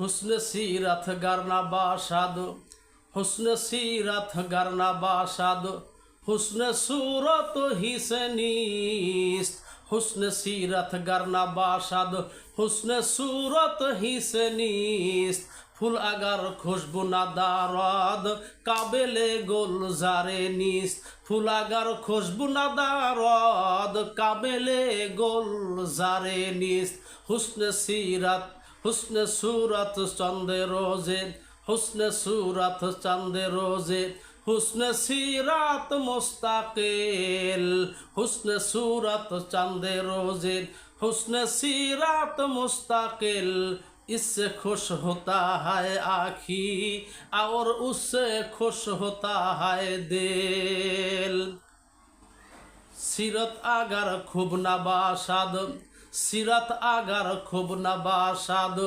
हुस्न सीरत गरना बाशाद, हुस्न सीरत गरना बाशाद, हुस्न सूरत ही से नीस्त, हुस्न सीरत गरना बाशाद, हुस्न सूरत ही से नीस्त। फूल अगर खुशबू ना दाराद काबिले गुलजारे नीस्त, फूल अगर खुशबू ना दाराद काबिले गुलजारे नीस्त। हुस्न सीरत हुस्न सूरत चंदे रोजे, हुस्न सूरत चंदे रोजे, हुस्न सीरत मुस्तकिल, हुस्न सूरत चंदे रोजे, हुस्न सीरत मुस्तकिल। इससे खुश होता है आँखी और उससे खुश होता है दिल। सीरत अगर खूब नबाशाद, सीरत अगर खूब नबाशाद,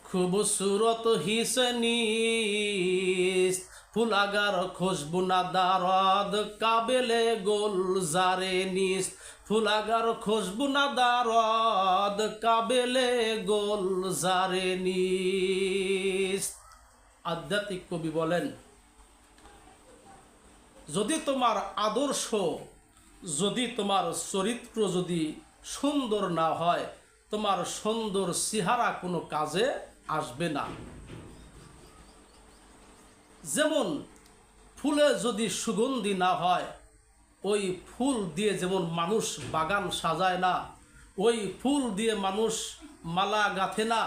खूबसूरत ही से नीस्त। फूल अगर खुशबू ना दाराद काबिले गुलजारे नीस्त, फूल अगर खुशबू ना दाराद काबिले गुलजारे नीस्त। আধ্যাত্মিক কবি বলেন, যদি তোমার আদর্শ, যদি তোমার চরিত্র যদি সুন্দর না হয়, তোমার সুন্দর চেহারা কোনো কাজে আসবে না। যেমন ফুলে যদি সুগন্ধি না হয়, ওই ফুল দিয়ে যেমন মানুষ বাগান সাজায় না, ওই ফুল দিয়ে মানুষ মালা গাঁথে না,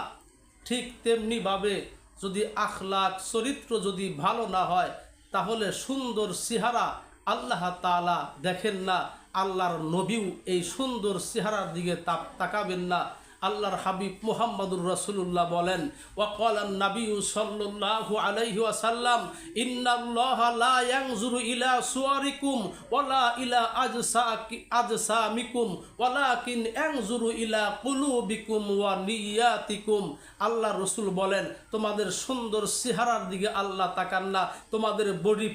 ঠিক তেমনিভাবে যদি আখলাক চরিত্র যদি ভালো না হয়, তাহলে সুন্দর চেহারা আল্লাহ তাআলা দেখেন না। আল্লাহর নবীও এই সুন্দর চেহারার দিকে তাকাবেন না। আল্লাহর হাবিব মুহাম্মদুর রাসূলুল্লাহ বলেন, ওয়াকালান নাবিয়্যু সাল্লাল্লাহু আলাইহি ওয়াসাল্লাম, ইন্নাল্লাহা লা ইয়ানজুরু ইলা সুওয়ারিকুম ওয়ালা ইলা আজসামিকুম ওয়ালাকিন ইয়ানজুরু ইলা কুলুবিকুম ওয়া নিয়াতিকুম। আল্লাহ রসুল বলেন, তোমাদের সুন্দর চেহারার দিকে আল্লাহ তাকান না, তোমাদের বডি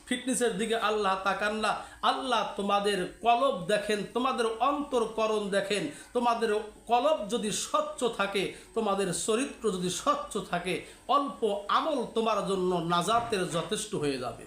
ফিটনেসের দিকে আল্লাহ তাকান না। আল্লাহ তোমাদের কলব দেখেন, তোমাদের অন্তরকরণ দেখেন। তোমাদের কলব যদি স্বচ্ছ থাকে, তোমাদের চরিত্র যদি স্বচ্ছ থাকে, অল্প আমল তোমার জন্য নাজাতের যথেষ্ট হয়ে যাবে।